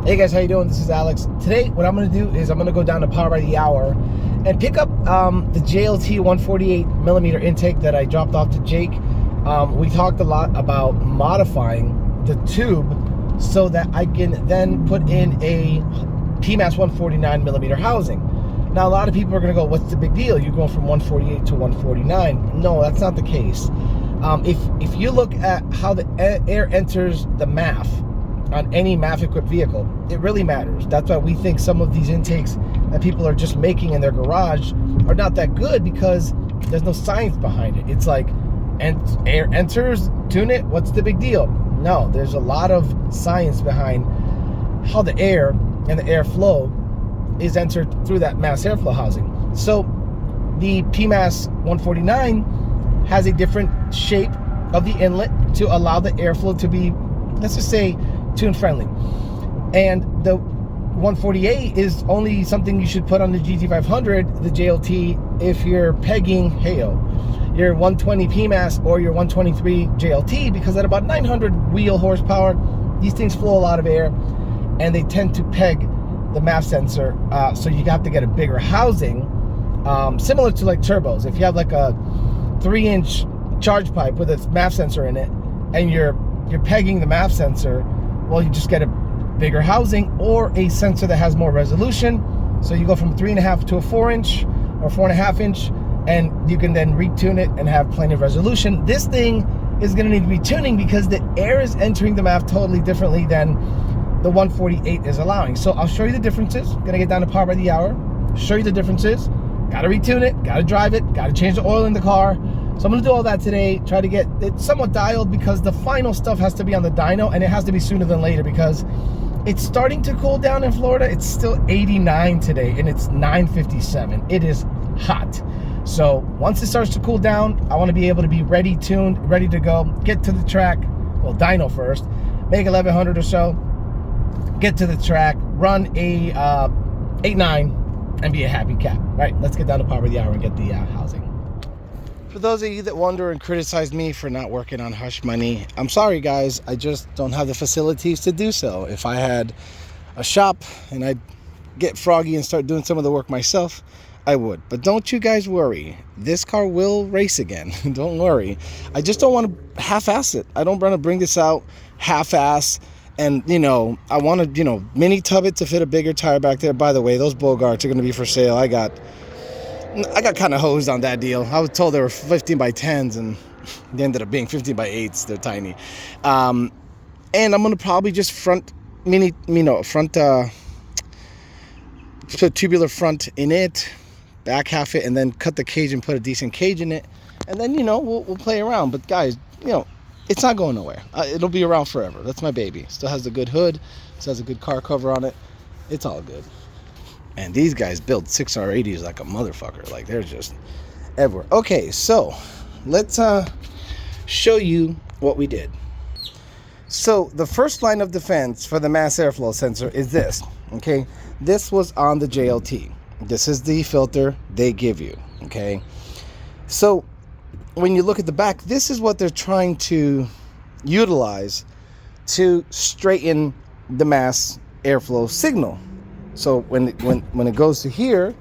Hey guys, how you doing? This is Alex. Today, what I'm going to do is I'm going to go down to Power by the Hour and pick up the JLT 148mm intake that I dropped off to Jake. We talked a lot about modifying the tube so that I can then put in a PMAS 149mm housing. Now, a lot of people are going to go, what's the big deal? You're going from 148 to 149. No, that's not the case. If you look at how the air enters the MAF on any MAF-equipped vehicle, it really matters. That's why we think some of these intakes that people are just making in their garage are not that good, because there's no science behind it. It's like, air enters, tune it, what's the big deal? No, there's a lot of science behind how the air and the airflow is entered through that mass airflow housing. So the PMAS 149 has a different shape of the inlet to allow the airflow to be, let's just say, tune friendly. And the 148 is only something you should put on the GT500, the JLT, if you're pegging, your 120 PMAS or your 123 JLT, because at about 900 wheel horsepower, these things flow a lot of air and they tend to peg the MAF sensor, so you have to get a bigger housing, similar to like turbos. If you have like a 3-inch charge pipe with a MAF sensor in it and you're pegging the MAF sensor, well, you just get a bigger housing or a sensor that has more resolution. So you go from 3.5 to a 4-inch or 4.5 inch, and you can then retune it and have plenty of resolution. This thing is going to need retuning because the air is entering the MAF totally differently than the 148 is allowing. So I'll show you the differences. Gonna get down to Power by the Hour, show you the differences. Gotta retune it, gotta drive it, gotta change the oil in the car. So I'm gonna do all that today, try to get it somewhat dialed, because the final stuff has to be on the dyno, and it has to be sooner than later because it's starting to cool down in Florida. It's still 89 today and it's 9:57. It is hot. So once it starts to cool down, I wanna be able to be ready, tuned, ready to go, get to the track, well, dyno first, make 1100 or so, get to the track, run a 8.9 and be a happy cat. Right, let's get down to Power by the Hour and get the housing. For those of you that wonder and criticize me for not working on hush money, I'm sorry guys, I just don't have the facilities to do so. If I had a shop and I'd get froggy and start doing some of the work myself, I would. But don't you guys worry, this car will race again. Don't worry. I just don't want to half-ass it. I don't want to bring this out half-ass. And, you know, I want to, mini tub it to fit a bigger tire back there. By the way, those Bogarts are going to be for sale. I got kind of hosed on that deal. I was told they were 15 by 10s, and they ended up being 15 by 8s. They're tiny. And I'm going to probably just front tubular front in it, back half it, and then cut the cage and put a decent cage in it. And then, we'll play around. But guys, it's not going nowhere. It'll be around forever. That's my baby. Still has a good hood. Still has a good car cover on it. It's all good. And these guys build 6R80s like a motherfucker. Like, they're just everywhere. Okay, so let's show you what we did. So the first line of defense for the mass airflow sensor is this. Okay, this was on the JLT. This is the filter they give you. Okay, so when you look at the back, this is what they're trying to utilize to straighten the mass airflow signal. So when it goes to here,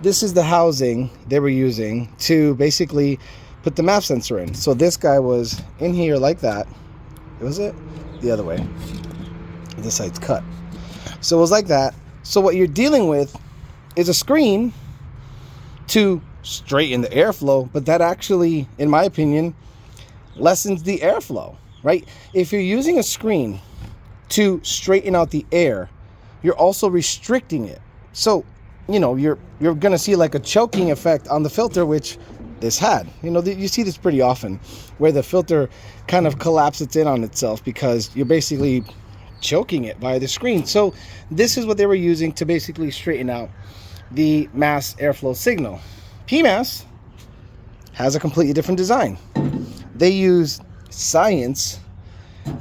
this is the housing they were using to basically put the MAF sensor in. So this guy was in here like that. Was it? The other way. This side's cut. So it was like that. So what you're dealing with is a screen to straighten the airflow, but that actually, in my opinion, lessens the airflow, right? If you're using a screen to straighten out the air, you're also restricting it. So, you're gonna see like a choking effect on the filter, which this had. You see this pretty often, where the filter kind of collapses in on itself because you're basically choking it via the screen. So this is what they were using to basically straighten out the mass airflow signal. PMAS has a completely different design. They use science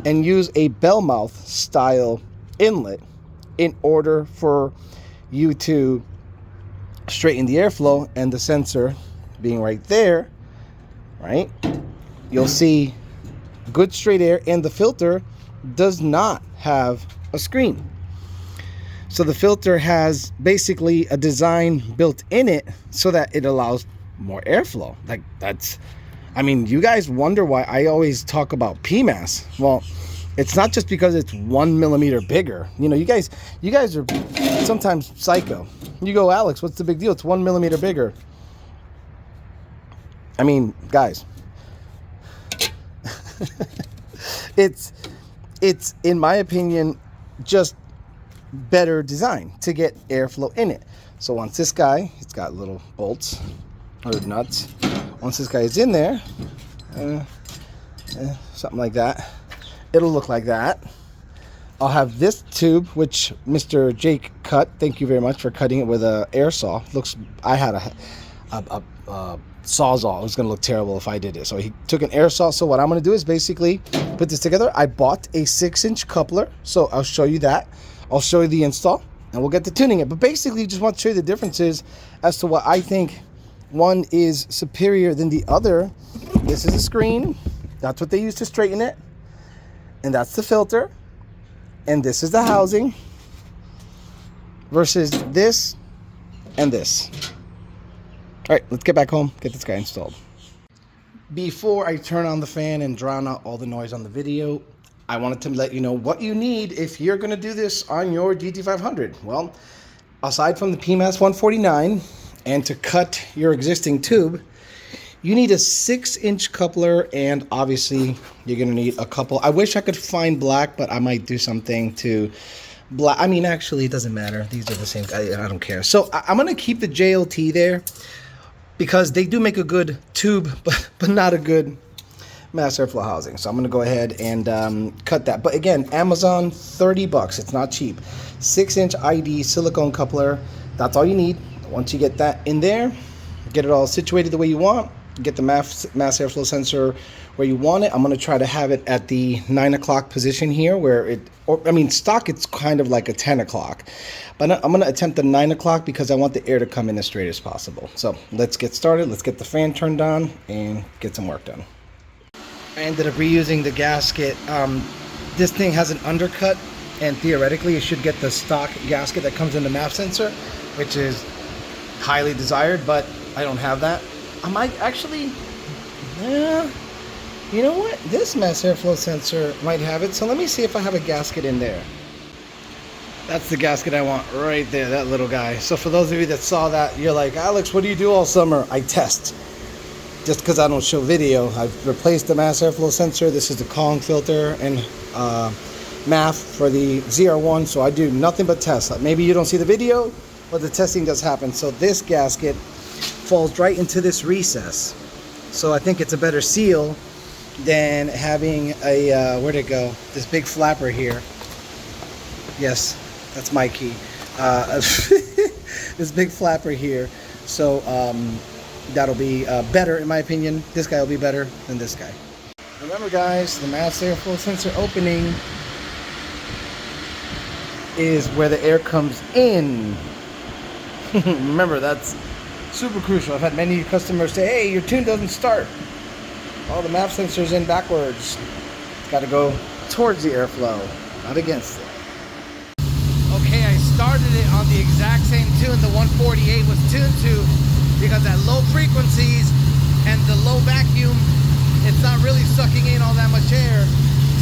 and use a bell mouth style inlet in order for you to straighten the airflow, and the sensor being right there, right? You'll see good straight air, and the filter does not have a screen. So the filter has basically a design built in it so that it allows more airflow. Like that's, I mean, you guys wonder why I always talk about PMAS. Well, it's not just because it's 1 millimeter bigger. You know, you guys are sometimes psycho. You go, Alex, what's the big deal? It's 1 millimeter bigger. I mean, guys, it's in my opinion just better design to get airflow in it. So once this guy, it's got little bolts or nuts. Once this guy is in there, something like that, it'll look like that. I'll have this tube, which Mr. Jake cut. Thank you very much for cutting it with a air saw. Looks, I had a Sawzall. It was gonna look terrible if I did it. So he took an air saw. So what I'm gonna do is basically put this together. I bought a 6-inch coupler, so I'll show you that. I'll show you the install, and we'll get to tuning it. But basically, just want to show you the differences as to what I think one is superior than the other. This is a screen. That's what they use to straighten it, and that's the filter, and this is the housing versus this and this. All right, let's get back home, get this guy installed. Before I turn on the fan and drown out all the noise on the video, I wanted to let you know what you need if you're gonna do this on your GT500. Well, aside from the PMAS 149 and to cut your existing tube, you need a 6-inch coupler, and obviously you're gonna need a couple. I wish I could find black, but I might do something to black. I mean, actually, it doesn't matter. These are the same. I don't care. So I'm gonna keep the JLT there because they do make a good tube, but not a good mass airflow housing. So I'm gonna go ahead and cut that. But again, Amazon, 30 bucks. It's not cheap. 6-inch ID silicone coupler. That's all you need. Once you get that in there, get it all situated the way you want. Get the mass airflow sensor where you want it. I'm gonna try to have it at the 9 o'clock position here, where it, or I mean, stock it's kind of like a 10 o'clock, but I'm gonna attempt the 9 o'clock because I want the air to come in as straight as possible. So let's get started. Let's get the fan turned on and get some work done. I ended up reusing the gasket. This thing has an undercut, and theoretically it should get the stock gasket that comes in the MAF sensor, which is highly desired, but I don't have that. I might actually, you know what? This mass airflow sensor might have it. So let me see if I have a gasket in there. That's the gasket I want right there, that little guy. So for those of you that saw that, you're like, Alex, what do you do all summer? I test. Just because I don't show video, I've replaced the mass airflow sensor. This is the Kong filter and MAF for the ZR1. So I do nothing but test. Maybe you don't see the video, but the testing does happen. So this gasket falls right into this recess. So I think it's a better seal than having a, where'd it go? This big flapper here. Yes, that's my key. This big flapper here. So that'll be better in my opinion. This guy will be better than this guy. Remember guys, the mass airflow sensor opening is where the air comes in. Remember, that's super crucial. I've had many customers say, hey, your tune doesn't start. Oh, the MAF sensor's in backwards. It's got to go towards the airflow, not against it. Okay, I started it on the exact same tune the 148 was tuned to, because at low frequencies and the low vacuum, it's not really sucking in all that much air.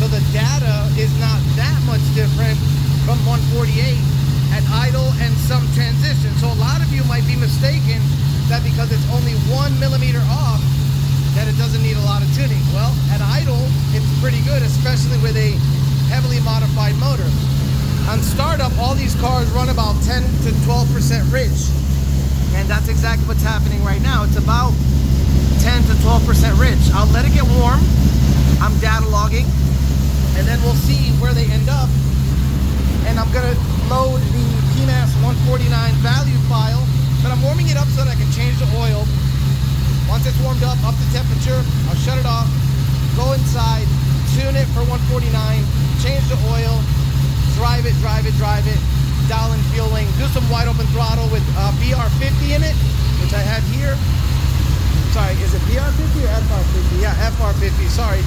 So the data is not that much different from 148 at idle and some transition. So a lot of you might be mistaken that because it's only 1 millimeter off, that it doesn't need a lot of tuning. Well, at idle, it's pretty good, especially with a heavily modified motor. On startup, all these cars run about 10 to 12% rich. And that's exactly what's happening right now. It's about 10 to 12% rich. I'll let it get warm. I'm data logging, and then we'll see where they end up. And I'm gonna load the PMAS 149 value file, but I'm warming it up so that I can change the oil. Once it's warmed up to temperature, I'll shut it off, go inside, tune it for 149, change the oil, drive it, dial in fueling, do some wide open throttle with BR50 in it, which I have here. Sorry, is it BR50 or FR50? Yeah, FR50, sorry.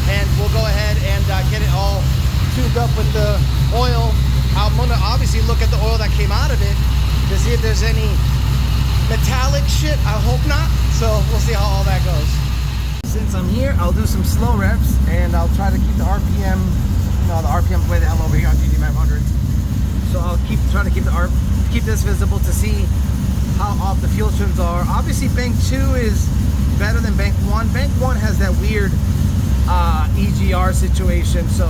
And we'll go ahead and get it all tuned up with the oil. I'm gonna obviously look at the oil that came out of it to see if there's any metallic shit. I hope not. So we'll see how all that goes. Since I'm here, I'll do some slow revs and I'll try to keep the RPM, the RPM way the hell over here on GT500. So I'll try to keep this visible to see how off the fuel trims are. Obviously bank 2 is better than bank 1. Bank 1 has that weird EGR situation, so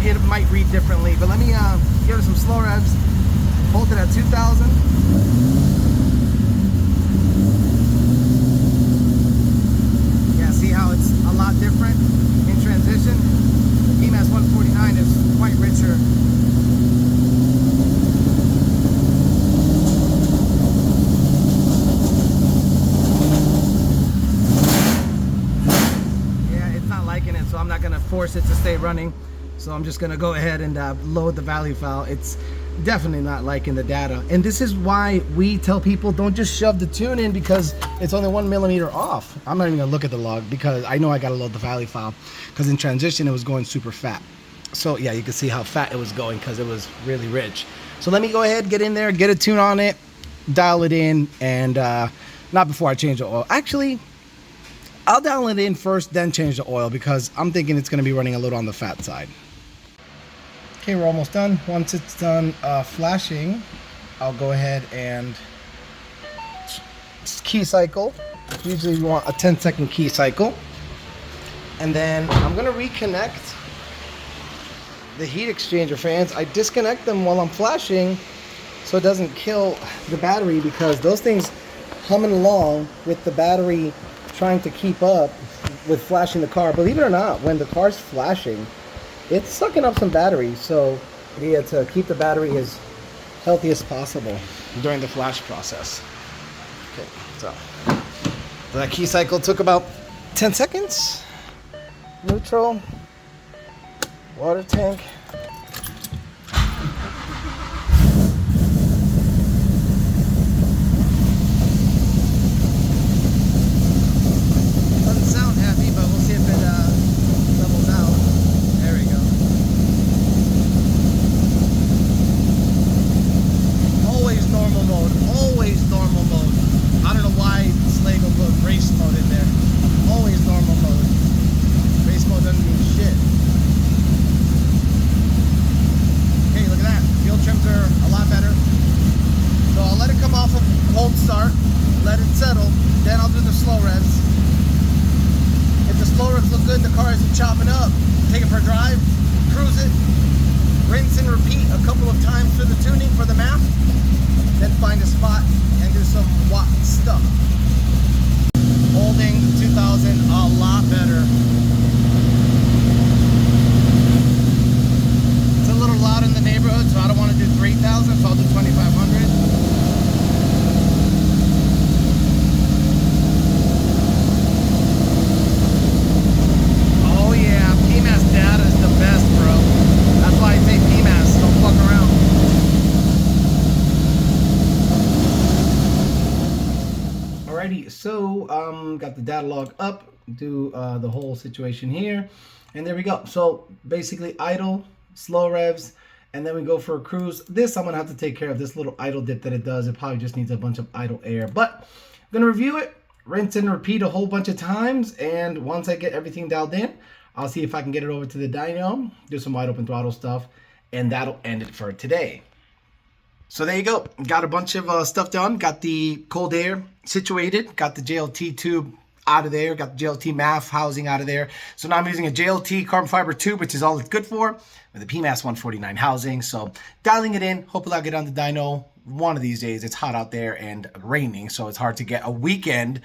it might read differently. But let me give it some slow revs. Hold it at 2,000. Yeah, see how it's a lot different in transition? The PMAS 149 is quite richer. So I'm not going to force it to stay running, so I'm just going to go ahead and load the value file. It's definitely not liking the data, and this is why we tell people don't just shove the tune in because it's only 1 millimeter off. I'm not even going to look at the log because I know I got to load the value file, because in transition it was going super fat. So yeah, you can see how fat it was going because it was really rich. So let me go ahead, get in there, get a tune on it, dial it in, and not before I change the oil. Actually, I'll dial it in first, then change the oil, because I'm thinking it's going to be running a little on the fat side. Okay, we're almost done. Once it's done flashing, I'll go ahead and key cycle. Usually you want a 10-second key cycle. And then I'm going to reconnect the heat exchanger fans. I disconnect them while I'm flashing so it doesn't kill the battery, because those things humming along with the battery trying to keep up with flashing the car. Believe it or not, when the car's flashing, it's sucking up some battery. So we had to keep the battery as healthy as possible during the flash process. Okay, so that key cycle took about 10 seconds. Neutral, water tank. Start, let it settle, then I'll do the slow revs. If the slow revs look good, the car isn't chopping up, take it for a drive, cruise it, rinse and repeat a couple of times for the tuning for the map, then find a spot and do some watt stuff. Holding 2,000 a lot better. It's a little loud in the neighborhood, so I don't want to do 3,000, so I'll do 2,500. Data is the best, bro. That's why I say PMAS. Don't fuck around. Alrighty, so got the data log up. Do the whole situation here, and there we go. So basically, idle, slow revs, and then we go for a cruise. This I'm gonna have to take care of. This little idle dip that it does. It probably just needs a bunch of idle air, but I'm gonna review it, rinse and repeat a whole bunch of times, and once I get everything dialed in, I'll see if I can get it over to the dyno, do some wide open throttle stuff, and that'll end it for today. So there you go. Got a bunch of stuff done. Got the cold air situated. Got the JLT tube out of there. Got the JLT MAF housing out of there. So now I'm using a JLT carbon fiber tube, which is all it's good for, with a PMAS 149 housing. So dialing it in. Hopefully I'll get on the dyno one of these days. It's hot out there and raining, so it's hard to get a weekend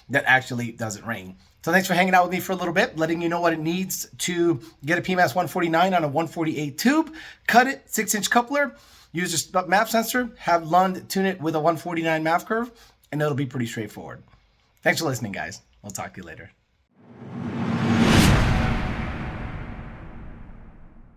that actually doesn't rain. So thanks for hanging out with me for a little bit, letting you know what it needs to get a PMAS 149 on a 148 tube. Cut it, 6-inch coupler, use your MAP sensor, have Lund tune it with a 149 MAF curve, and it'll be pretty straightforward. Thanks for listening, guys. I'll talk to you later.